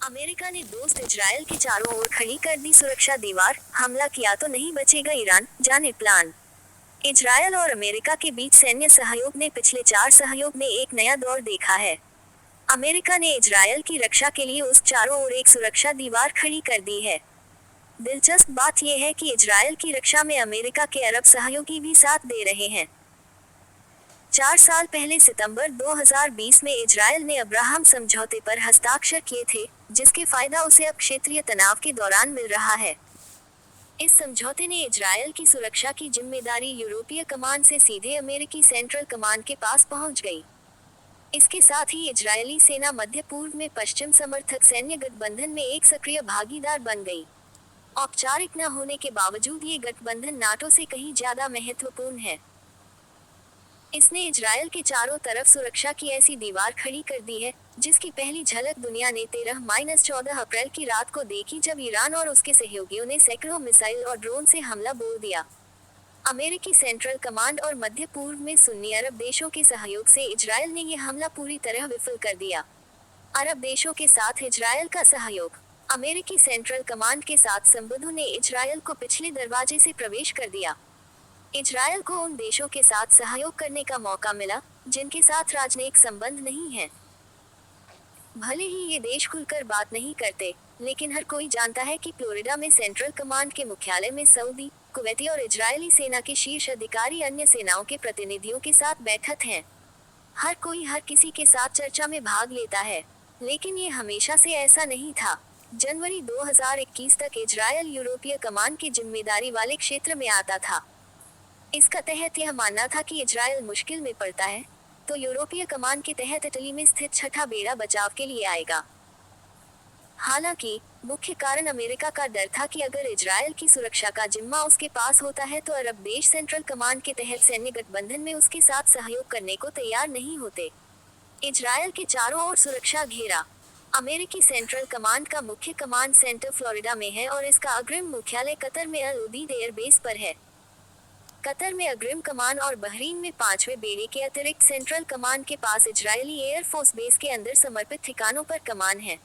America ने दोस्त Israel के चारों ओर खड़ी कर दी सुरक्षा दीवार, हमला किया तो नहीं बचेगा ईरान, जाने प्लान। इजरायल और अमेरिका के बीच सैन्य सहयोग ने पिछले 4 सहयोग में एक नया दौर देखा है। अमेरिका ने इजरायल की रक्षा के लिए उस चारों ओर एक सुरक्षा दीवार खड़ी कर दी है। दिलचस्प बात यह है कि इजरायल की रक्षा में अमेरिका के अरब सहयोगी भी साथ दे रहे हैं। 4 साल पहले सितंबर 2020 में इजरायल ने अब्राहम समझौते पर हस्ताक्षर किए थे, जिसके फायदा उसे अब क्षेत्रीय तनाव के दौरान मिल रहा है। इस समझौते ने इजरायल की सुरक्षा की जिम्मेदारी यूरोपीय कमान से सीधे अमेरिकी सेंट्रल कमान के पास पहुंच गई। इसके साथ ही इजरायली सेना मध्य पूर्व में पश्चिम समर्थक सैन्य गठबंधन में एक सक्रिय भागीदार बन गई। औपचारिक न होने के बावजूद ये गठबंधन नाटो से कहीं ज्यादा महत्वपूर्ण है। इसने इजरायल के चारों तरफ सुरक्षा की ऐसी दीवार खड़ी कर दी है, जिसकी पहली झलक दुनिया ने 13-14 अप्रैल की रात को देखी, जब ईरान और उसके सहयोगियों ने सैकड़ों मिसाइल और ड्रोन से हमला बोल दिया। अमेरिकी सेंट्रल कमांड और मध्य पूर्व में सुन्नी अरब देशों के सहयोग से इजरायल ने यह हमला पूरी तरह विफल कर दिया। अरब देशों के साथ इजरायल का सहयोग। अमेरिकी सेंट्रल कमांड के साथ संबंधों ने इजरायल को पिछले दरवाजे से प्रवेश कर दिया। इजरायल को उन देशों के साथ सहयोग करने का मौका मिला, जिनके साथ राजनयिक संबंध नहीं है। भले ही ये देश खुलकर बात नहीं करते, लेकिन हर कोई जानता है कि फ्लोरिडा में सेंट्रल कमांड के मुख्यालय में सऊदी, कुवैती और इजरायली सेना के शीर्ष अधिकारी अन्य सेनाओं के प्रतिनिधियों के साथ बैठक हैं। हर कोई हर किसी के साथ चर्चा में भाग लेता है, लेकिन ये हमेशा से ऐसा नहीं था। जनवरी 2021 तक इजरायल यूरोपीय कमान की जिम्मेदारी वाले क्षेत्र में आता था। इसका तहत यह मानना था कि इजरायल मुश्किल में पड़ता है, तो यूरोपीय कमान के तहत इटली में स्थित छठा बेड़ा बचाव के लिए आएगा। हालांकि मुख्य कारण अमेरिका का डर था कि अगर इजरायल की सुरक्षा का जिम्मा उसके पास होता है तो अरब देश सेंट्रल कमांड के तहत सैन्य गठबंधन में उसके साथ सहयोग करने को तैयार नहीं होते। इजरायल के चारों ओर सुरक्षा घेरा। अमेरिकी सेंट्रल कमांड का मुख्य कमांड सेंटर फ्लोरिडा में है और इसका अग्रिम मुख्यालय कतर में अल उदीद एयरबेस पर है। कतर में अग्रिम कमान और बहरीन में 5वें बेड़े के अतिरिक्त सेंट्रल कमान के पास इजरायली एयरफोर्स बेस के अंदर समर्पित ठिकानों पर कमान है।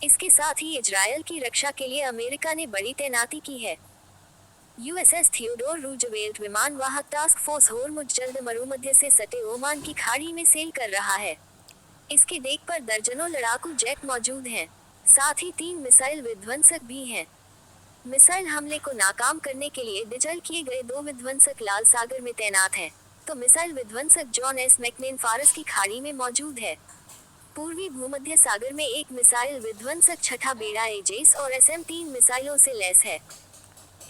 इसके साथ ही इजरायल की रक्षा के लिए अमेरिका ने बड़ी तैनाती की है। यूएसएस थियोडोर रूजवेल्ट विमान वाहक टास्क फोर्स होर्मुज जल्द मरुमध्य से सटे ओमान की खाड़ी में सेल कर रहा है। इसके डेक पर दर्जनों लड़ाकू जेट मौजूद हैं। साथ ही 3 मिसाइल विध्वंसक भी हैं। मिसाइल हमले को नाकाम करने के लिए डिजाइन किए गए 2 विध्वंसक लाल सागर में तैनात हैं, तो मिसाइल विध्वंसक जॉन एस मैकनेन फारस की खाड़ी में मौजूद है। पूर्वी भूमध्य सागर में एक मिसाइल विध्वंसक छठा बेड़ा एजेस और SM-3 मिसाइलों से लैस है।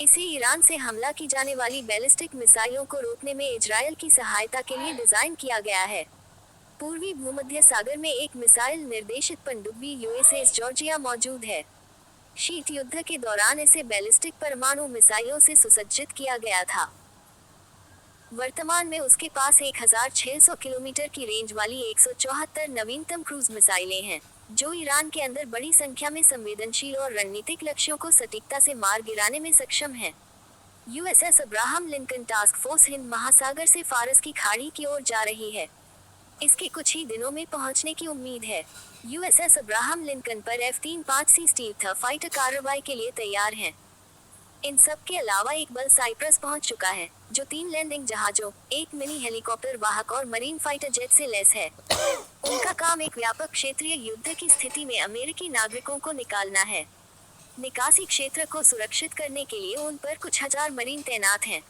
इसे ईरान से हमला की जाने वाली बैलिस्टिक मिसाइलों को रोकने में इजरायल की सहायता के लिए डिजाइन किया गया है। पूर्वी भूमध्य सागर में एक मिसाइल निर्देशित पनडुब्बी USS जॉर्जिया मौजूद है। शीत युद्ध के दौरान इसे बैलिस्टिक परमाणु मिसाइलों से सुसज्जित किया गया था। वर्तमान में उसके पास 1600 किलोमीटर की रेंज वाली 174 नवीनतम क्रूज मिसाइलें हैं, जो ईरान के अंदर बड़ी संख्या में संवेदनशील और रणनीतिक लक्ष्यों को सटीकता से मार गिराने में सक्षम है। USS Abraham Lincoln task force Hind महासागर से फारस की खाड़ी की ओर जा रही है। इसके कुछ ही दिनों में पहुंचने की उम्मीद है। USS अब्राहम लिंकन पर F-35C स्टील्थ फाइटर कार्रवाई के लिए तैयार हैं। इन सब के अलावा एक बल साइप्रस पहुंच चुका है, जो 3 लैंडिंग जहाजों, एक मिनी हेलीकॉप्टर वाहक और मरीन फाइटर जेट से लैस है। उनका काम एक व्यापक क्षेत्रीय युद्ध की स्थिति में अमेरिकी नागरिकों को निकालना है। निकासी क्षेत्र को सुरक्षित करने के लिए उन पर कुछ हजार मरीन तैनात हैं।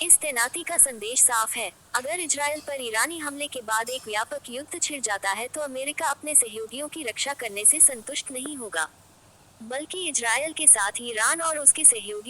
इस तैनाती का संदेश साफ है, अगर इजरायल पर ईरानी हमले के बाद एक व्यापक युद्ध छिड़ जाता है तो अमेरिका अपने सहयोगियों की रक्षा करने से संतुष्ट नहीं होगा, बल्कि इजरायल के साथ ईरान और उसके सहयोगियों